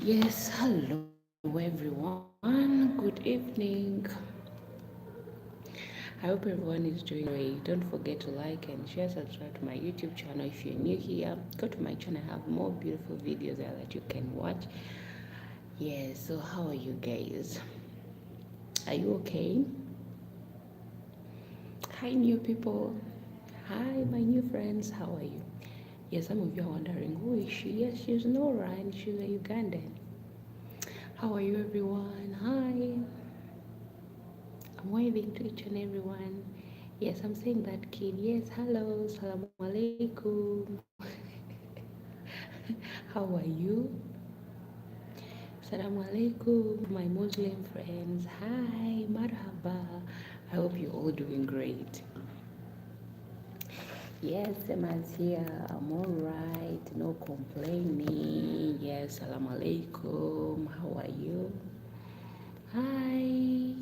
Yes, hello everyone. Good evening. I hope everyone is doing great. Don't forget to like and share, subscribe to my YouTube channel. If you're new here, go to my channel. I have more beautiful videos there that you can watch. Yes, so how are you guys? Are you okay? Hi, new people. Hi, my new friends. How are you? Yes, some of you are wondering, who is she? Yes, she's Nora and she's a Ugandan. How are you, everyone? Hi. I'm waving to each and everyone. Yes, I'm saying that kid. Yes, hello, salamu alaikum. How are you? Salamu alaikum, my Muslim friends. Hi, marhaba. I hope you're all doing great. Yes, Emma's here. I'm all right. No complaining. Yes, salamu alaikum. How are you? Hi,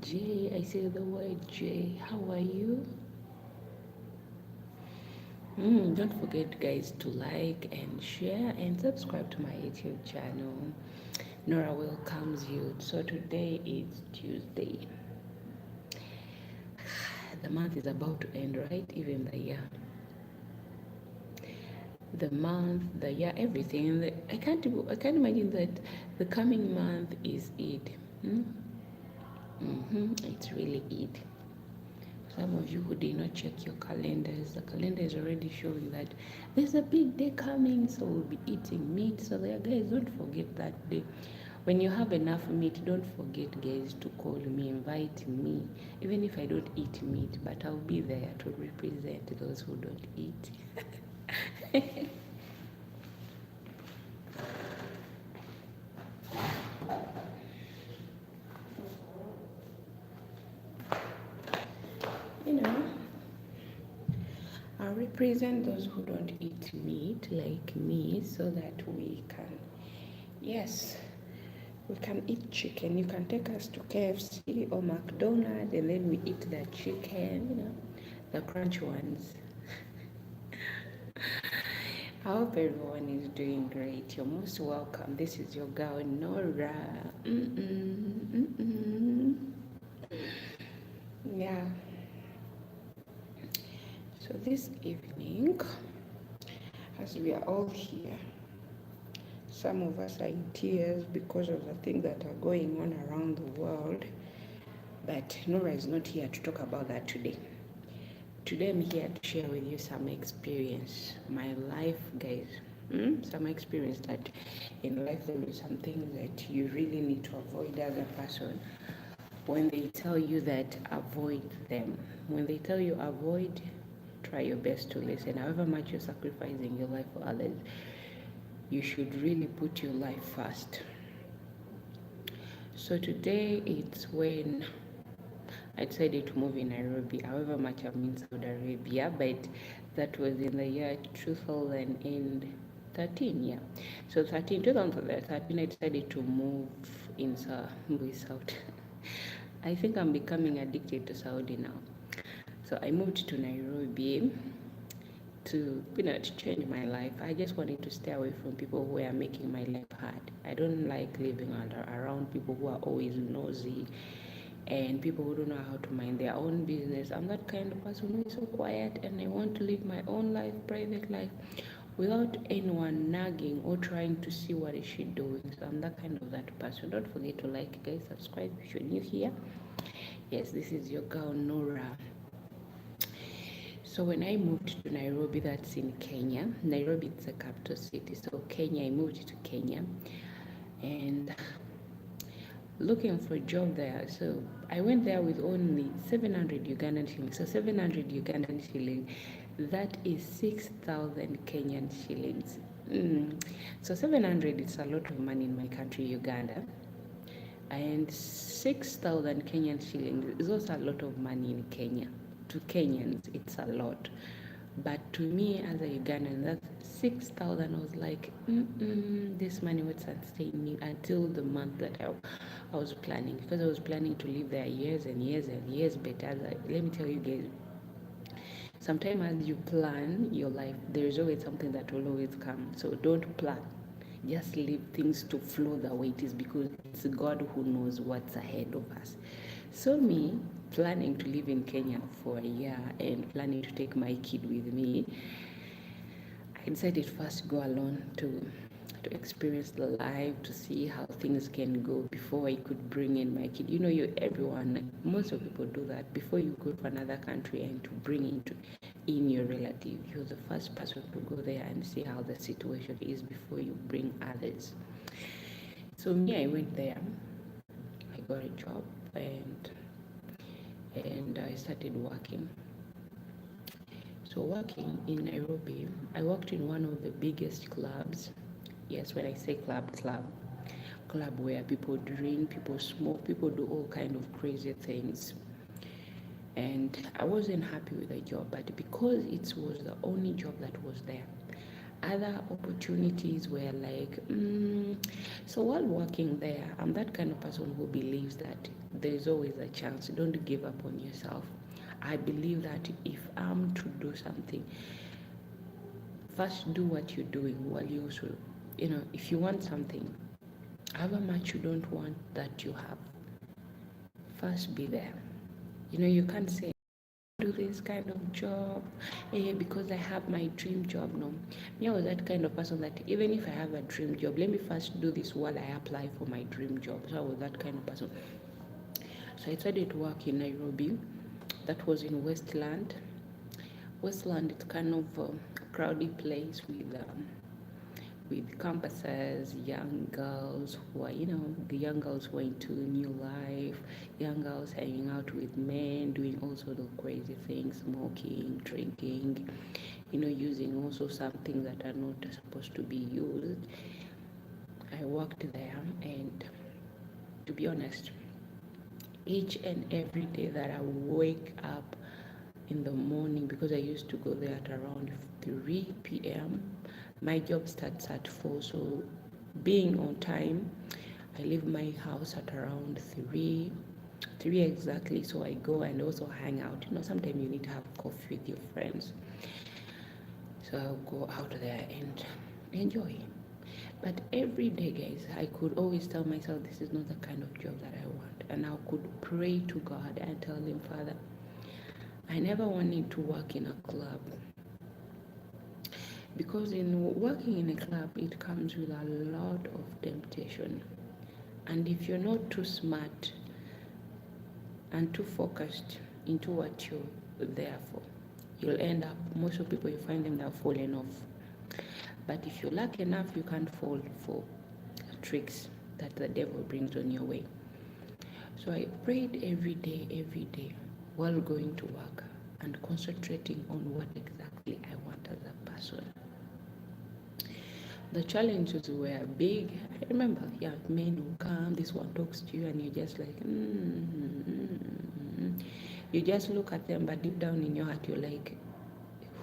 Jay. I say the word Jay. How are you? Don't forget, guys, to like and share and subscribe to my YouTube channel. Nora welcomes you. So today is Tuesday. The month is about to end, right? Even the year. The month, the year, everything. I can't imagine that the coming month is Eid. It's really Eid. Some of you who did not check your calendars, the calendar is already showing that there's a big day coming, so we'll be eating meat. So there, guys, don't forget that day. When you have enough meat, don't forget, guys, to call me, invite me. Even if I don't eat meat, but I'll be there to represent those who don't eat. You know, I'll represent those who don't eat meat like me so that we can, yes, we can eat chicken. You can take us to KFC or McDonald's and then we eat the chicken, the crunch ones. I hope everyone is doing great. You're most welcome. This is your girl, Nora. Yeah. So this evening, as we are all here, some of us are in tears because of the things that are going on around the world. But Nora is not here to talk about that today. Today I'm here to share with you some experience, my life, guys. Some experience that in life there is some things that you really need to avoid as a person. When they tell you that, avoid them. When they tell you avoid, try your best to listen. However much you're sacrificing your life for others, you should really put your life first. So today it's when I decided to move in Nairobi. However much I'm in Saudi Arabia, but that was in the year 2013. Yeah, so 2013, I decided to move in South. I think I'm becoming addicted to Saudi now. So I moved to Nairobi to change my life. I just wanted to stay away from people who are making my life hard. I don't like living around people who are always nosy and people who don't know how to mind their own business. I'm that kind of person who is so quiet and I want to live my own life, private life, without anyone nagging or trying to see what is she doing. So I'm that person. Don't forget to like, guys, subscribe if you're new here. Yes, this is your girl Nora. So when I moved to Nairobi, that's in Kenya. Nairobi is the capital city. So Kenya, I moved to Kenya and looking for a job there. So I went there with only 700 Ugandan shillings. So 700 Ugandan shillings, that is 6,000 Kenyan shillings. So 700 is a lot of money in my country, Uganda. And 6,000 Kenyan shillings is also a lot of money in Kenya. To Kenyans, it's a lot. But to me, as a Ugandan, that 6,000 was like, this money would sustain me until the month that I was planning. Because I was planning to live there years and years and years. But let me tell you guys, sometimes as you plan your life, there is always something that will always come. So don't plan. just leave things to flow the way it is, because it's God who knows what's ahead of us. So me, planning to live in Kenya for a year and planning to take my kid with me, I decided first go alone to experience the life, to see how things can go before I could bring in my kid. You know, most of people do that. Before you go to another country and to bring in your relative, you're the first person to go there and see how the situation is before you bring others. So me, I went there, I got a job, and I started working. So working in Nairobi, I worked in one of the biggest clubs. Yes, when I say club where people drink, people smoke, people do all kind of crazy things. And I wasn't happy with the job, but because it was the only job that was there, other opportunities were like, so while working there, I'm that kind of person who believes that there's always a chance. Don't give up on yourself. I believe that if I'm to do something, first do what you're doing while you also, if you want something, however much you don't want that you have, first be there. You can't say, do this kind of job because I have my dream job. No, me, I was that kind of person that even if I have a dream job, let me first do this while I apply for my dream job. So I was that kind of person. So I started to work in Nairobi. That was in Westland. It's kind of a crowded place with campuses, young girls who are, the young girls who are into new life, young girls hanging out with men, doing all sorts of crazy things, smoking, drinking, using also some things that are not supposed to be used. I worked there, and to be honest, each and every day that I wake up in the morning, because I used to go there at around 3 p.m. My job starts at 4, so being on time, I leave my house at around 3 exactly. So I go and also hang out. Sometimes you need to have coffee with your friends. So I'll go out there and enjoy. But every day, guys, I could always tell myself this is not the kind of job that I want. And I could pray to God and tell him, Father, I never wanted to work in a club, because in working in a club, it comes with a lot of temptation. And if you're not too smart and too focused into what you're there for, you'll end up, most of people, you find them that are falling off. But if you're lucky enough, you can't fall for tricks that the devil brings on your way. So I prayed every day while going to work and concentrating on what exactly I want as a person. The challenges were big. I remember, men who come, this one talks to you, and you're just like, You just look at them, but deep down in your heart, you're like,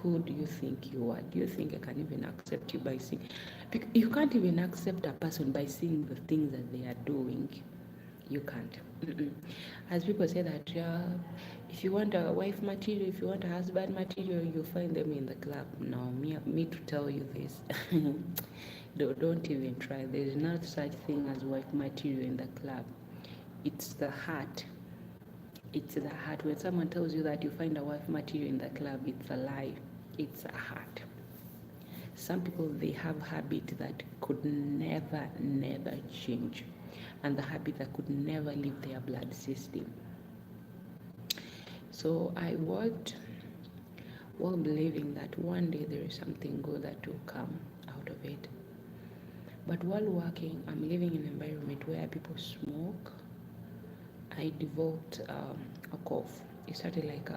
who do you think you are? Do you think I can even accept you by seeing? You can't even accept a person by seeing the things that they are doing. You can't. As people say that, if you want a wife material, if you want a husband material, you find them in the club. No, me to tell you this. Don't even try. There is not such thing as wife material in the club. It's the heart. It's the heart. When someone tells you that you find a wife material in the club, it's a lie. It's a heart. Some people, they have habit that could never change, and the habit that could never leave their blood system. So I worked while believing that one day there is something good that will come out of it. But while working, I'm living in an environment where people smoke. I developed a cough. It started like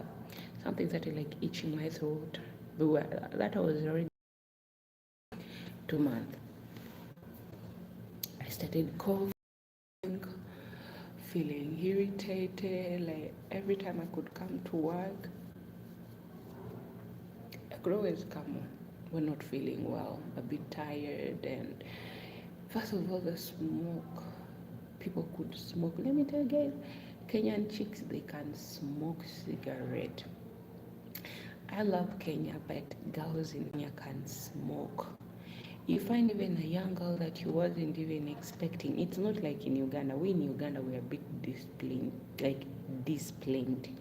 something started like itching my throat. But that was already 2 months. I started coughing, feeling irritated. Like every time I could come to work, I could always come when not feeling well, a bit tired. And first of all, the smoke. People could smoke. Let me tell you guys, Kenyan chicks, they can smoke cigarette. I love Kenya, but girls in Kenya can smoke. You find even a young girl that you wasn't even expecting. It's not like in Uganda. We in Uganda, we are a bit disciplined, like disciplined.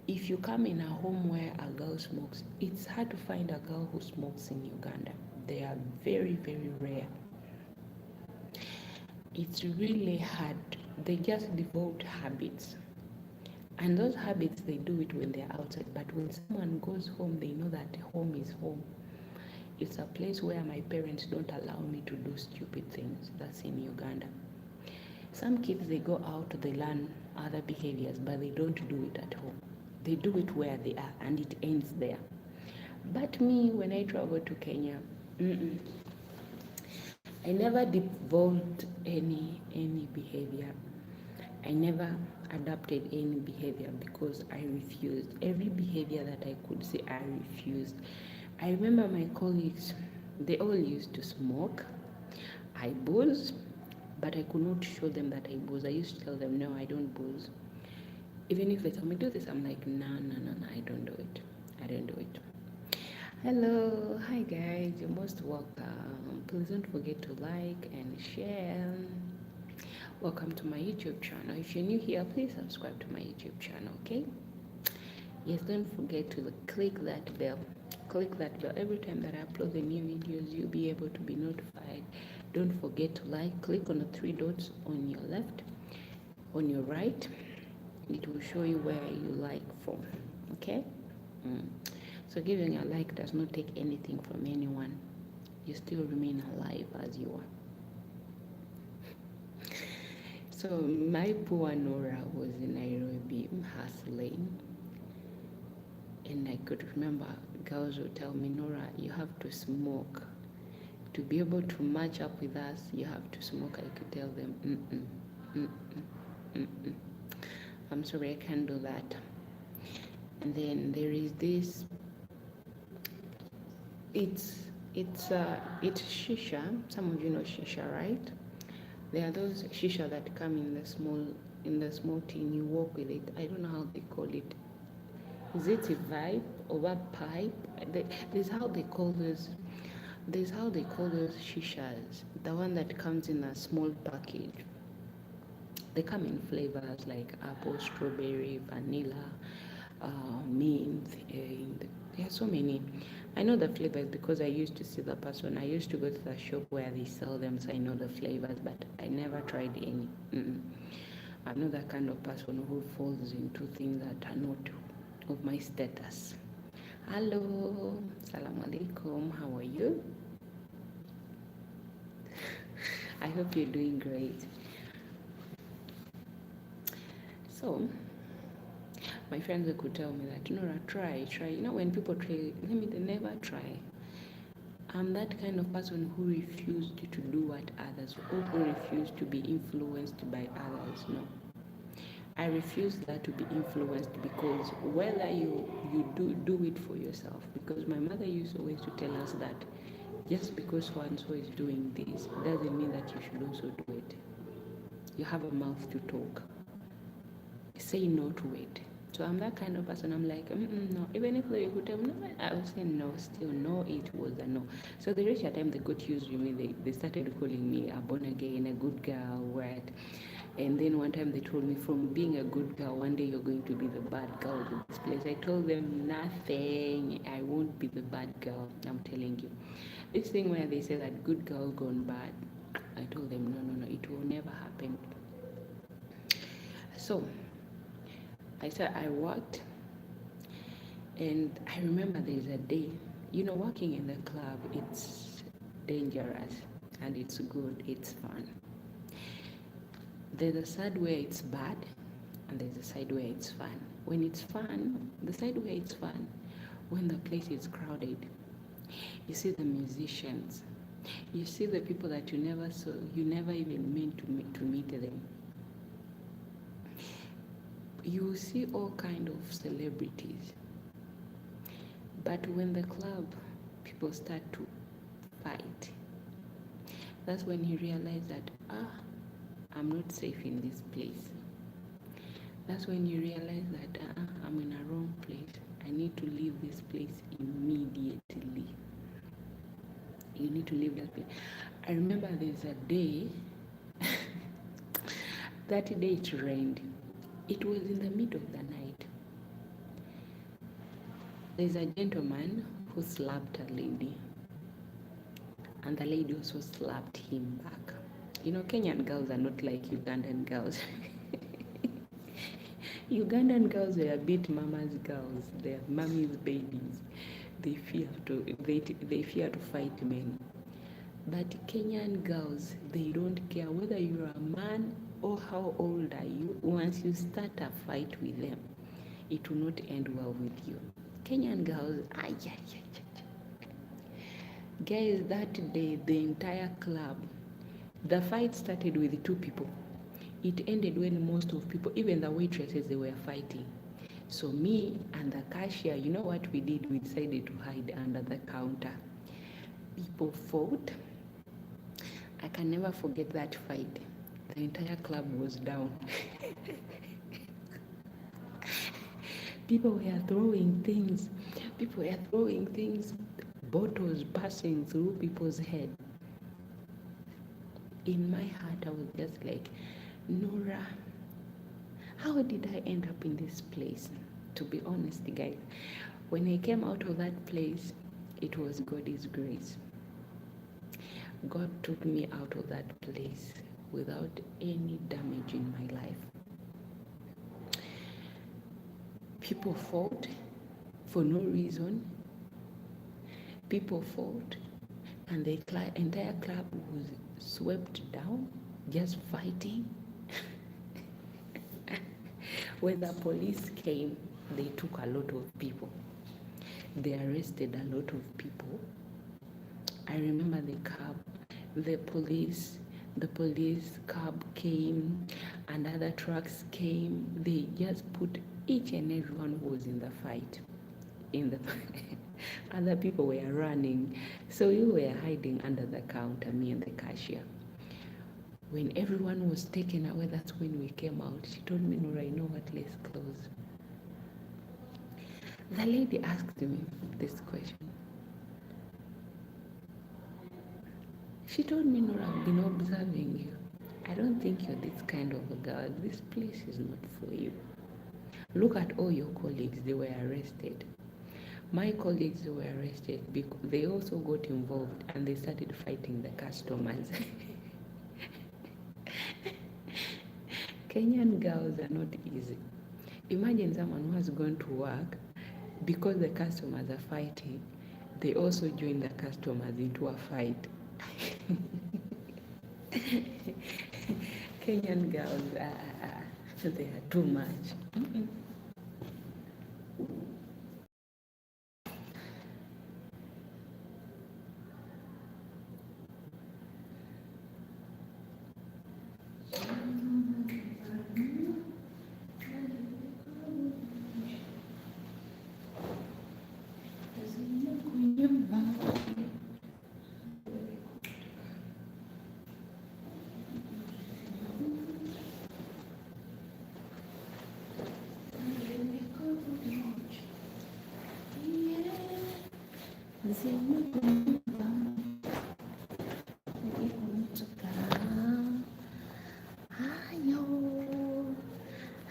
If you come in a home where a girl smokes, it's hard to find a girl who smokes in Uganda. They are very, very rare. It's really hard. They just develop habits. And those habits, they do it when they're outside. But when someone goes home, they know that home is home. It's a place where my parents don't allow me to do stupid things. That's in Uganda. Some kids, they go out, they learn other behaviors, but they don't do it at home. They do it where they are, and it ends there. But me, when I travel to Kenya, I never developed any behavior. I never adopted any behavior because I refused. Every behavior that I could see, I refused. I remember my colleagues, they all used to smoke. I booze, but I could not show them that I booze. I used to tell them, no, I don't booze. Even if they tell me do this, I'm like, no, I don't do it. I don't do it. Hello, hi guys, you're most welcome. Please don't forget to like and share. Welcome to my YouTube channel. If you're new here, please subscribe to my YouTube channel, okay? Yes, don't forget to click that bell. Click that bell. Every time that I upload the new videos, you'll be able to be notified. Don't forget to like. Click on the three dots on your left, on your right. It will show you where you like from, okay? So giving a like does not take anything from anyone. You still remain alive as you are. So my poor Nora was in Nairobi hustling, and I could remember girls would tell me, Nora, you have to smoke. To be able to match up with us, you have to smoke. I could tell them, I'm sorry, I can't do that. And then there is this, it's shisha. Some of you know shisha, right? There are those shisha that come in the small tin. You walk with it. I don't know how they call it. Is it a vibe or a pipe? There's how they call those. There's how they call those shishas. The one that comes in a small package. They come in flavors like apple, strawberry, vanilla, mint. There are so many. I know the flavors because I used to see the person. I used to go to the shop where they sell them, so I know the flavors, but I never tried any. I'm not that kind of person who falls into things that are not of my status. Hello, Assalamu alaikum, how are you? I hope you're doing great. So, my friends, they could tell me that, Nora, try. You know, when people try, they never try. I'm that kind of person who refused to do what others, or who refused to be influenced by others. No. I refuse that to be influenced, because whether you do it for yourself, because my mother used always to tell us that just because so and so is doing this doesn't mean that you should also do it. You have a mouth to talk. Say no to it. So I'm that kind of person. I'm like, no. Even if they could tell me no, I would say no. Still, no. It was a no. So they reached a time they got used to me. They started calling me a born again, a good girl, right? And then one time they told me, from being a good girl, one day you're going to be the bad girl in this place. I told them, nothing. I won't be the bad girl. I'm telling you. This thing where they say that good girl gone bad, I told them, no. It will never happen. So I said I worked, and I remember there's a day, working in the club, it's dangerous and it's good, it's fun. There's a side where it's bad, and there's a side where it's fun. When it's fun, the side where it's fun, when the place is crowded, you see the musicians, you see the people that you never saw, you never even meant to meet them. You see all kind of celebrities. But when the club people start to fight, that's when you realize that, I'm not safe in this place. That's when you realize that, I'm in a wrong place. I need to leave this place immediately. You need to leave that place. I remember there's a day, that day it rained. It was in the middle of the night. There's a gentleman who slapped a lady, and the lady also slapped him back. You know, Kenyan girls are not like Ugandan girls. Ugandan girls were a bit mama's girls. They are mommy's babies. They fear to fight men. But Kenyan girls, they don't care whether you're a man or how old are you. Once you start a fight with them, it will not end well with you. Kenyan girls, guys, that day the entire club, the fight started with 2 people. It ended when most of people, even the waitresses, they were fighting. So me and the cashier, you know what we did? We decided to hide under the counter. People fought. I can never forget that fight. The entire club was down. People were throwing things. Bottles passing through people's head. In my heart, I was just like, Norah, how did I end up in this place? To be honest, guys, when I came out of that place, it was God's grace. God took me out of that place without any damage in my life. People fought for no reason. People fought, and the entire club was swept down, just fighting. When the police came, they took a lot of people. They arrested a lot of people. I remember the police cab came, and other trucks came. They just put each and everyone who was in the fight in the other people were running, so we were hiding under the counter, me and the cashier. When everyone was taken away, that's when we came out. She told me, Norah, you know what, let's close. The lady asked me this question. She told me, Norah, I've been observing you. I don't think you're this kind of a girl. This place is not for you. Look at all your colleagues, they were arrested. My colleagues were arrested because they also got involved and they started fighting the customers. Kenyan girls are not easy. Imagine someone who has gone to work, because the customers are fighting, they also join the customers into a fight. Kenyan girls, they are too much.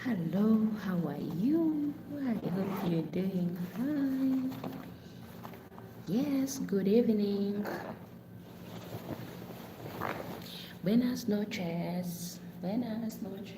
Hello, how are you? I hope you're doing fine. Yes, good evening. Buenas noches. Buenas noches.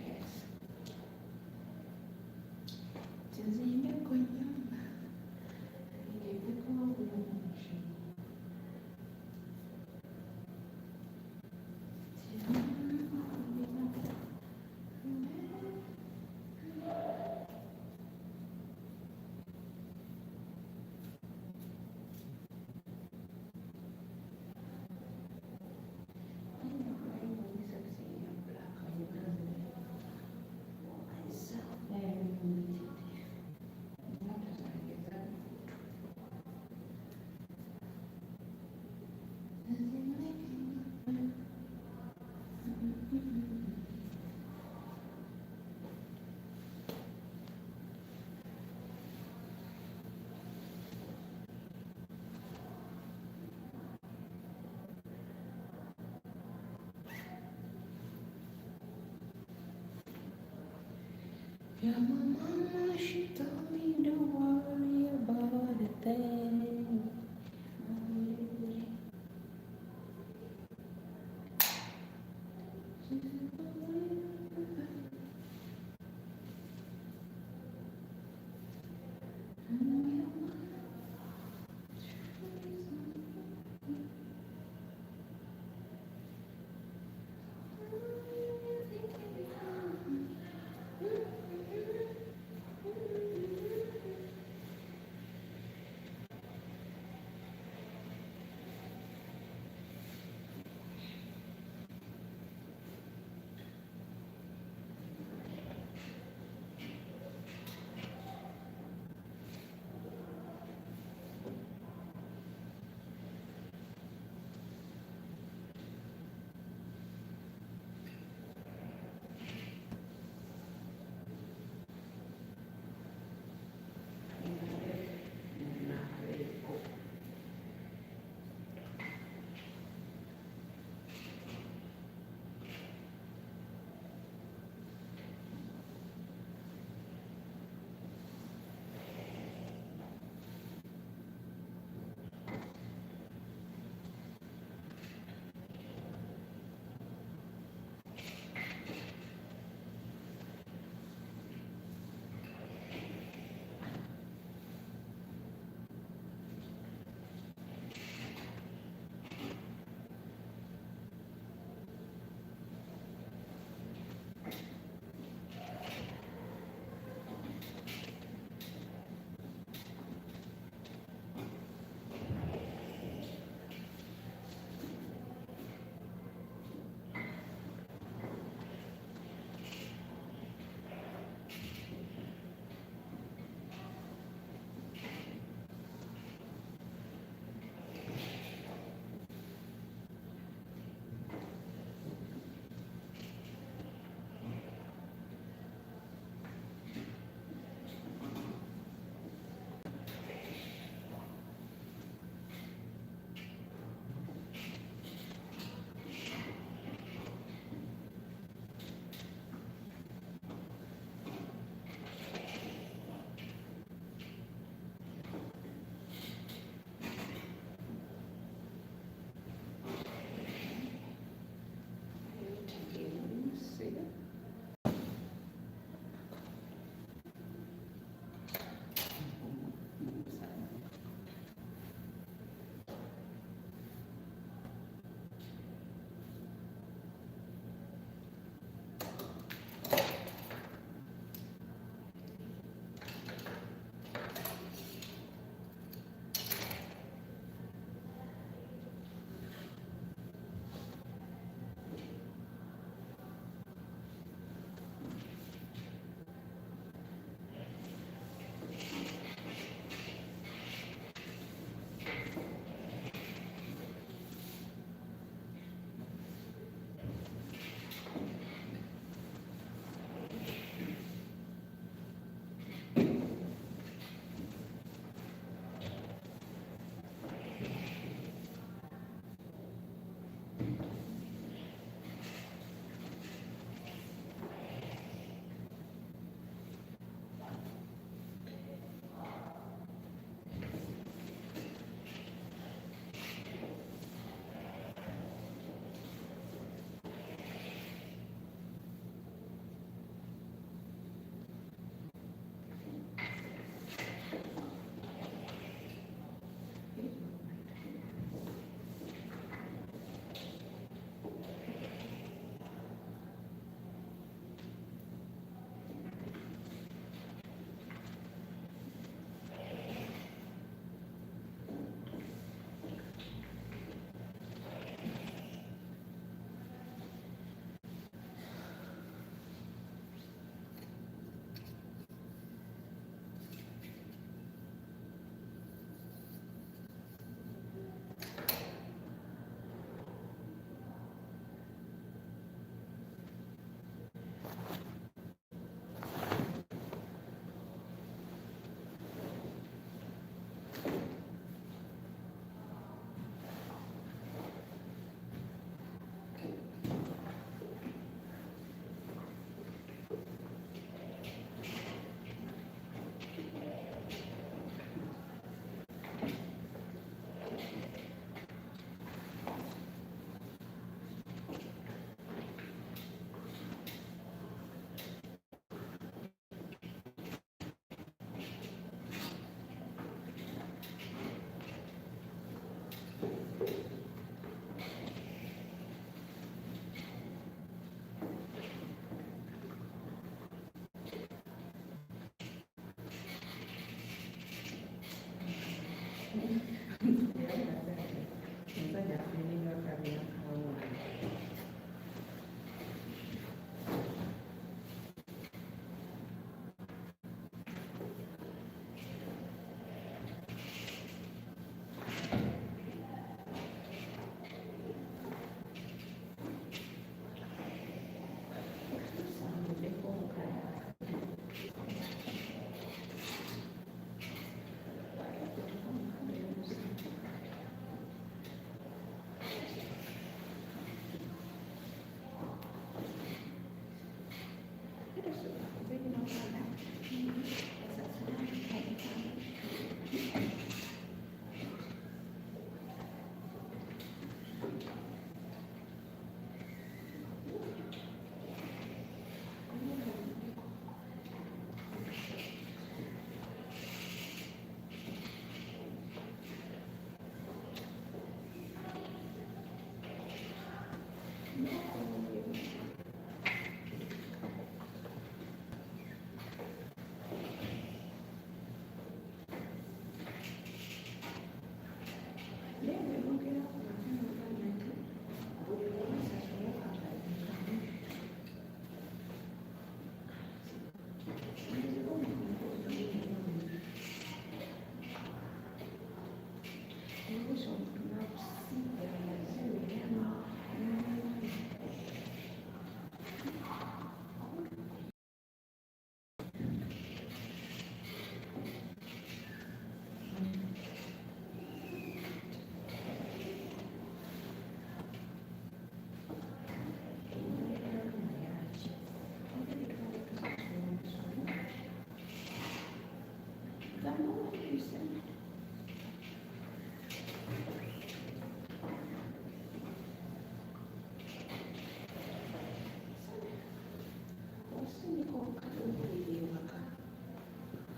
Yeah, my mama, she told me don't worry about a thing.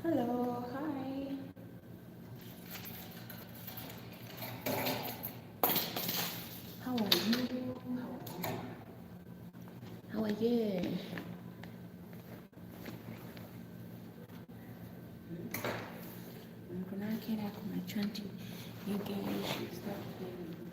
Hello, hi. How are you? How are you? Mkunakera kuna chanti you should start playing.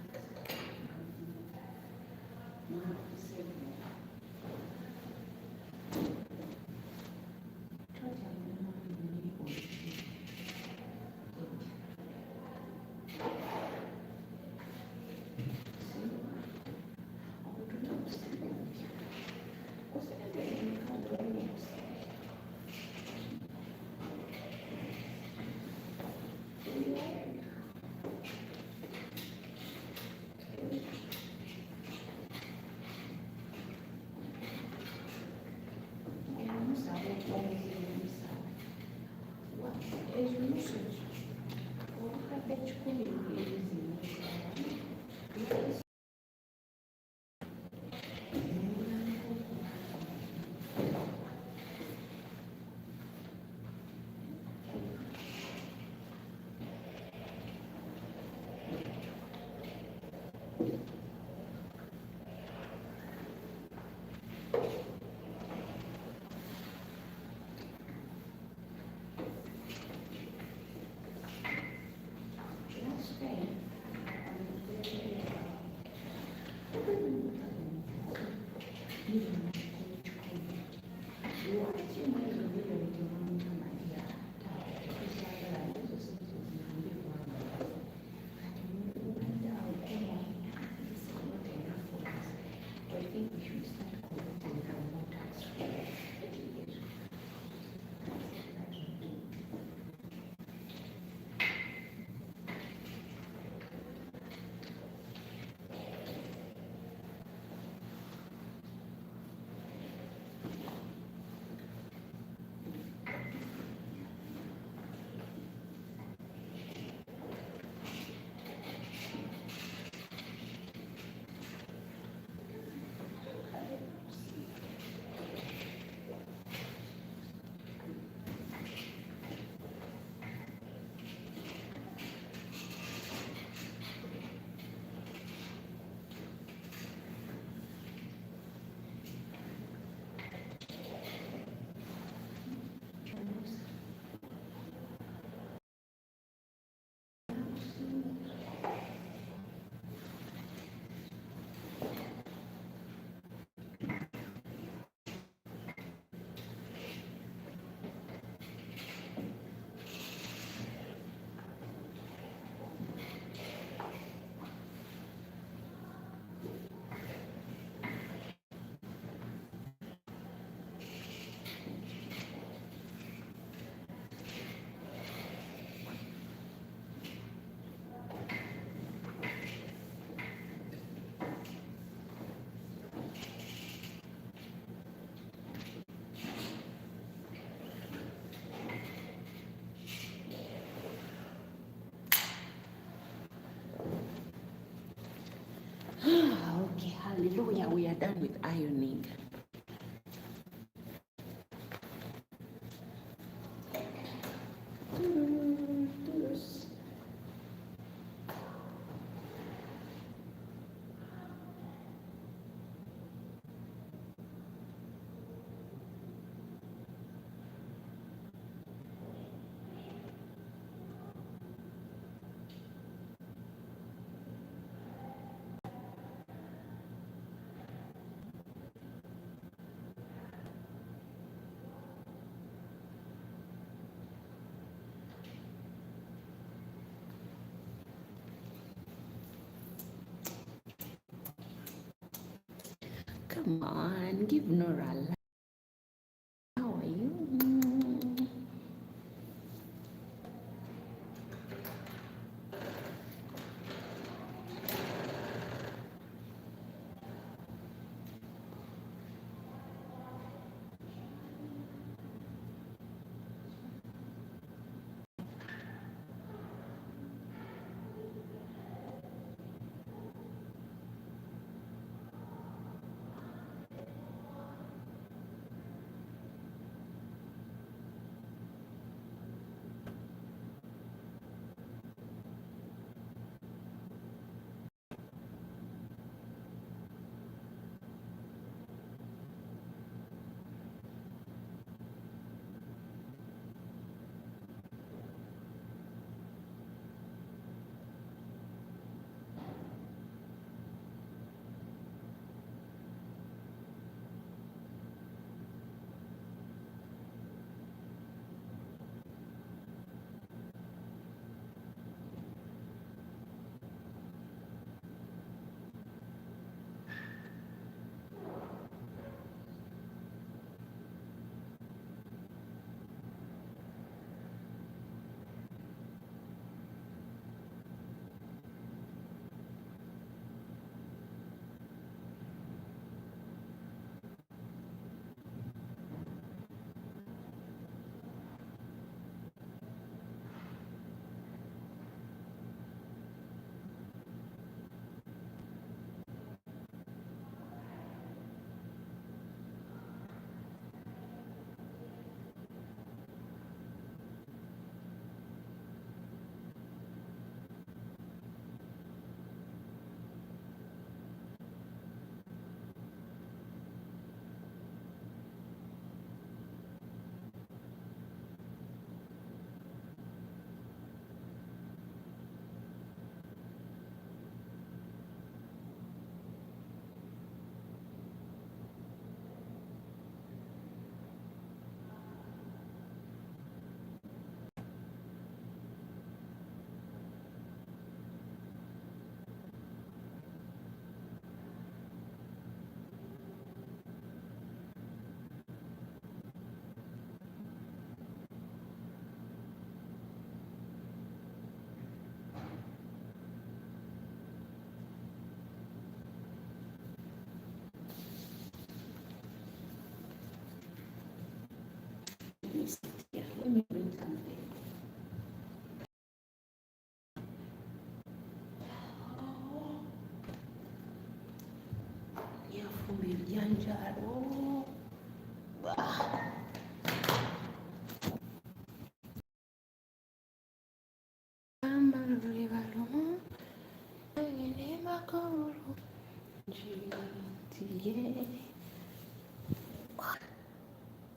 Okay, hallelujah. We are done with ironing. Come on, give Nora a laugh. How are you? Yeah, let me bring something. Yeah, fumbi janjaro.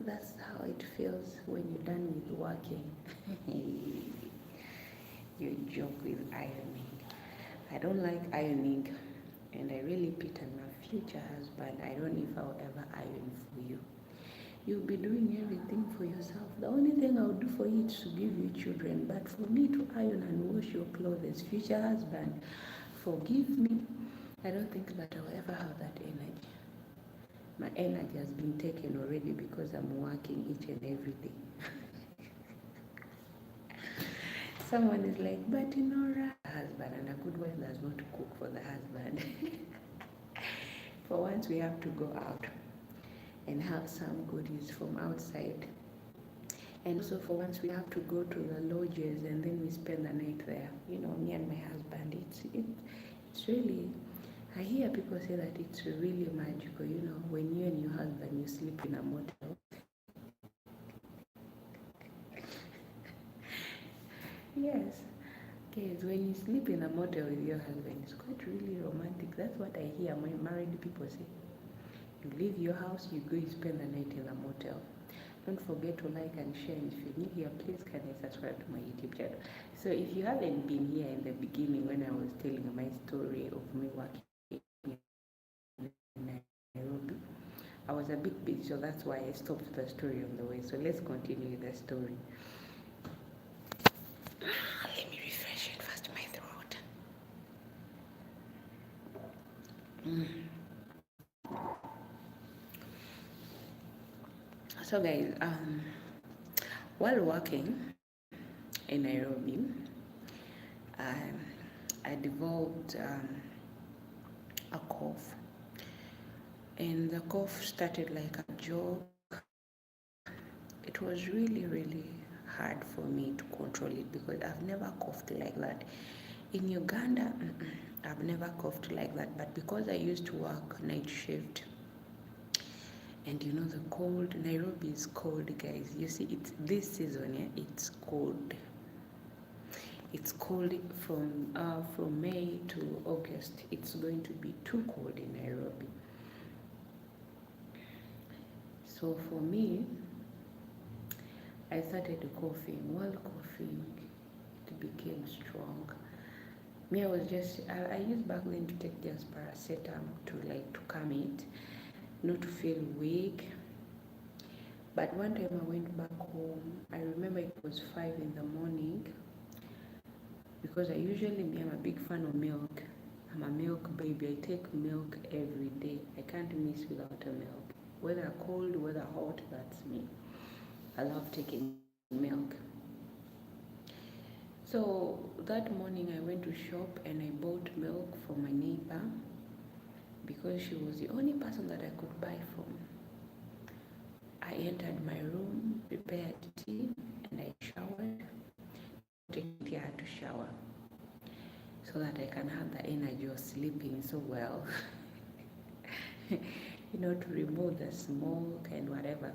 That's how it feels when you're done with working. You joke with ironing. I don't like ironing, and I really pity my future husband. I don't know if I'll ever iron for you. You'll be doing everything for yourself. The only thing I'll do for you is to give you children. But for me to iron and wash your clothes, future husband, forgive me. I don't think that I'll ever have that energy. My energy has been taken already because I'm working each and every day. Someone is like, but Norah, husband, and a good wife does not cook for the husband. For once, we have to go out and have some goodies from outside. And also for once, we have to go to the lodges and then we spend the night there. You know, me and my husband. It's really, I hear people say that it's really magical, you know, when you and your husband, you sleep in a motel. Yes. Yes, when you sleep in a motel with your husband, it's quite really romantic. That's what I hear my married people say. You leave your house, you go, you spend the night in a motel. Don't forget to like and share. And if you're new here, please can I subscribe to my YouTube channel. So if you haven't been here in the beginning when I was telling my story of me working in Nairobi, I was a bit busy, so that's why I stopped the story on the way. So let's continue the story. Let me refresh it first, my throat. So guys, while working in Nairobi, um, I developed a cough, and the cough started like a joke. It was really, really hard for me to control it because I've never coughed like that. In Uganda, I've never coughed like that, but because I used to work night shift, and you know the cold, Nairobi is cold, guys. You see, it's this season, yeah, it's cold. It's cold from May to August. It's going to be too cold in Nairobi. So for me, I started coughing. While coughing, it became strong. Me, I used back then to take just paracetamol to calm it, not to feel weak. But one time I went back home, I remember it was 5 in the morning, because I'm a big fan of milk. I'm a milk baby. I take milk every day. I can't miss without a milk. Whether cold, whether hot, that's me. I love taking milk. So that morning I went to shop and I bought milk for my neighbor because she was the only person that I could buy from. I entered my room, prepared tea, and I showered. I had to shower so that I can have the energy of sleeping so well. You know, to remove the smoke and whatever,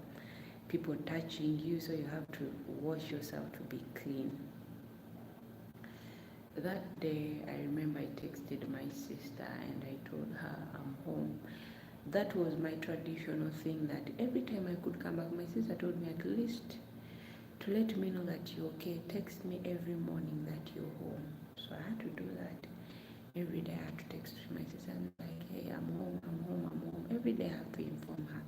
people touching you, so you have to wash yourself to be clean. That day, I remember I texted my sister and I told her I'm home. That was my traditional thing, that every time I could come back, my sister told me at least to let me know that you're okay. Text me every morning that you're home. So I had to do that. Every day I had to text my sister and like, hey, I'm home, I'm home, I'm home. Every day I have to inform her.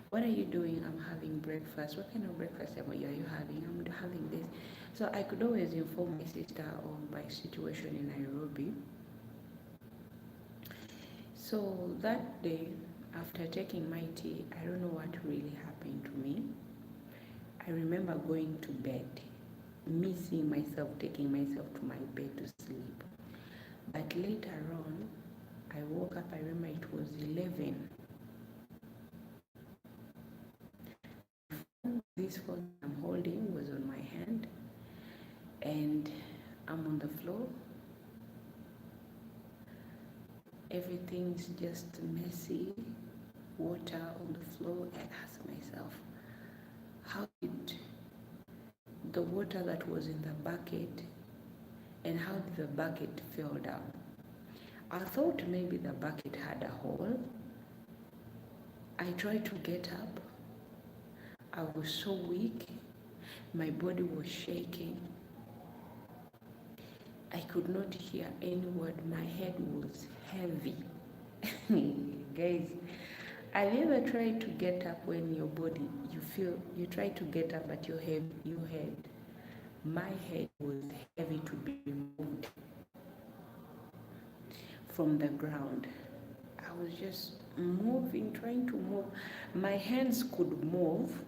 What are you doing? I'm having breakfast. What kind of breakfast are you having? I'm having this. So I could always inform my sister of my situation in Nairobi. So that day, after taking my tea, I don't know what really happened to me. I remember going to bed, missing myself, taking myself to my bed to sleep. But later on, I woke up, I remember it was 11. This phone I'm holding was on my hand, and I'm on the floor. Everything's just messy, water on the floor. I asked myself, how did the water that was in the bucket, and how did the bucket fall down? I thought maybe the bucket had a hole. I tried to get up. I was so weak. My body was shaking. I could not hear any word. My head was heavy. Guys, have you ever tried to get up when your body, you try to get up but your head, my head was heavy to be removed from the ground. I was just moving, trying to move. My hands could move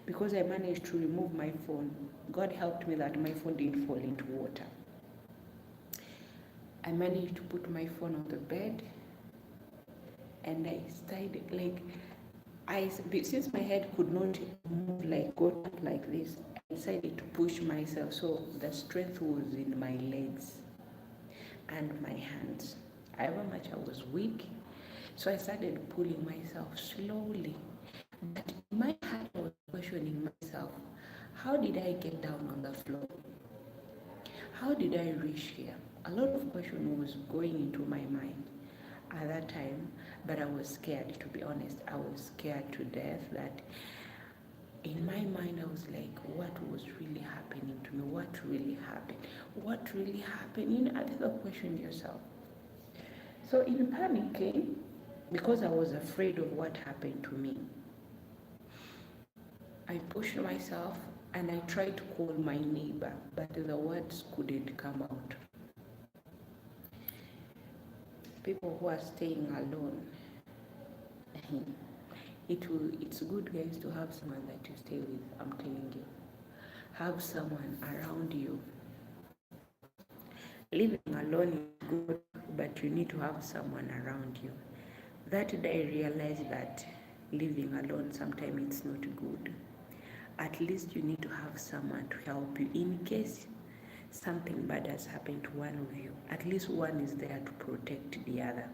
because I managed to remove my phone. God helped me that my phone didn't fall into water. I managed to put my phone on the bed, and I started since my head could not move, like go up like this, I decided to push myself. So the strength was in my legs and my hands. However much I was weak, so I started pulling myself slowly. But in my heart, I was questioning myself, how did I get down on the floor? How did I reach here? A lot of questions was going into my mind at that time, but I was scared, to be honest. I was scared to death. That in my mind I was like, what was really happening to me? What really happened? What really happened? You know, I think you question yourself. So in panicking, because I was afraid of what happened to me, I pushed myself and I tried to call my neighbor, but the words couldn't come out. People who are staying alone, It's good, guys, to have someone that you stay with. I'm telling you, have someone around you. Living alone is good, but you need to have someone around you. That day I realized that living alone sometimes it's not good. At least you need to have someone to help you in case something bad has happened to one of you. At least one is there to protect the other.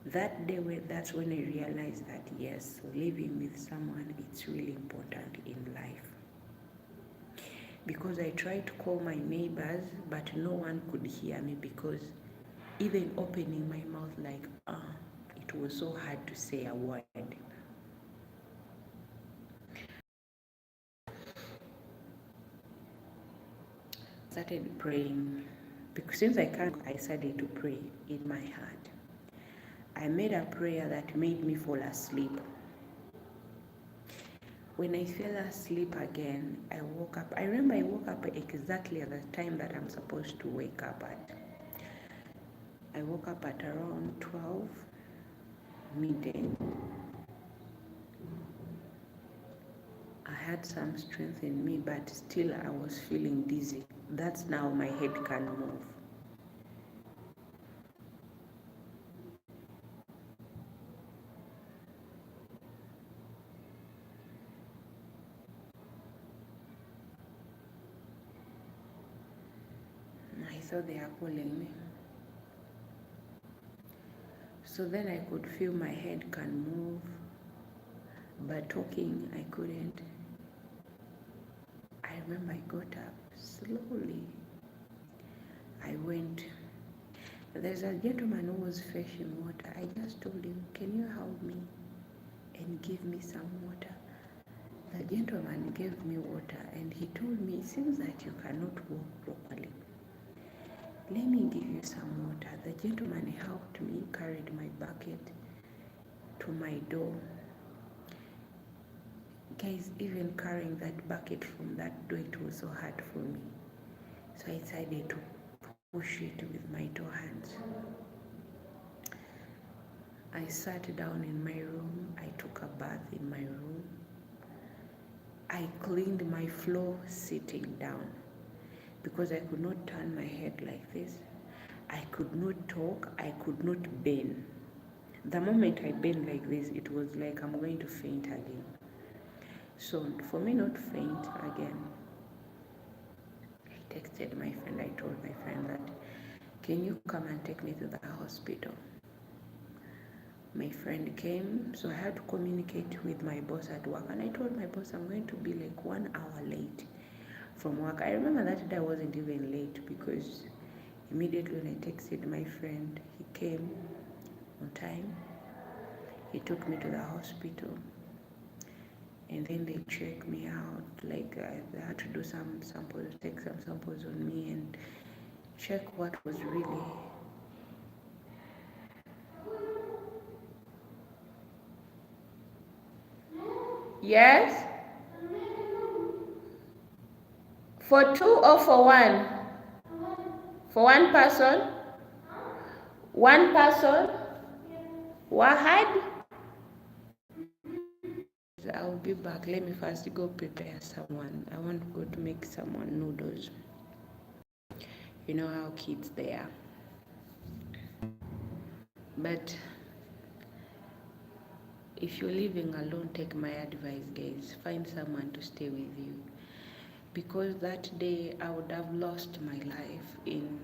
That's when I realized that yes, living with someone, it's really important in life. Because I tried to call my neighbors, but no one could hear me, because even opening my mouth like, it was so hard to say a word. Started praying, because since I can't, I started to pray in my heart. I made a prayer that made me fall asleep. When I fell asleep again, I woke up. I remember I woke up exactly at the time that I'm supposed to wake up at. I woke up at around 12 midday. I had some strength in me, but still I was feeling dizzy. That's now my head can move. I thought they are calling me. So then I could feel my head can move, but talking I couldn't. I remember I got up slowly. I went. There's a gentleman who was fetching water. I just told him, can you help me and give me some water? The gentleman gave me water and he told me, it seems that you cannot walk properly. Let me give you some water. The gentleman helped me, carried my bucket to my door. Guys, even carrying that bucket from that door, it was so hard for me. So I decided to push it with my two hands. I sat down in my room. I took a bath in my room. I cleaned my floor sitting down, because I could not turn my head like this. I could not talk. I could not bend. The moment I bent like this, it was like I'm going to faint again. So for me not faint again, I texted my friend. I told my friend that, can you come and take me to the hospital? My friend came, so I had to communicate with my boss at work, and I told my boss I'm going to be like 1 hour late from work. I remember that day I wasn't even late, because immediately when I texted my friend, he came on time. He took me to the hospital, and then they checked me out. Like they had to do some samples, take some samples on me and check what was really. Yes? For two or for one? For one person? One person? Wahad? I'll be back. Let me first go prepare someone. I want to go to make someone noodles. You know how kids they are. But if you're living alone, take my advice, guys. Find someone to stay with you. Because that day I would have lost my life in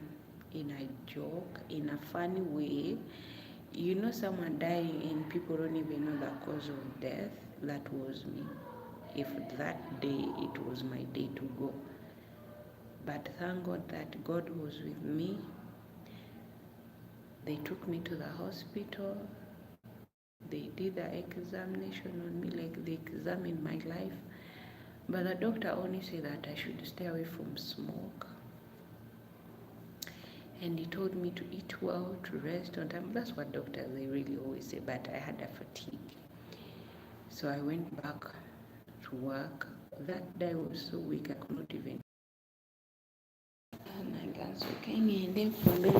a joke, in a funny way. You know, someone dying and people don't even know the cause of death. That was me. If that day it was my day to go. But thank God that God was with me. They took me to the hospital. They did the examination on me, like they examined my life. But the doctor only said that I should stay away from smoke. And he told me to eat well, to rest on time. That's what doctors, they really always say, but I had a fatigue. So I went back to work. That day I was so weak, I could not even. And I got so came in, then from there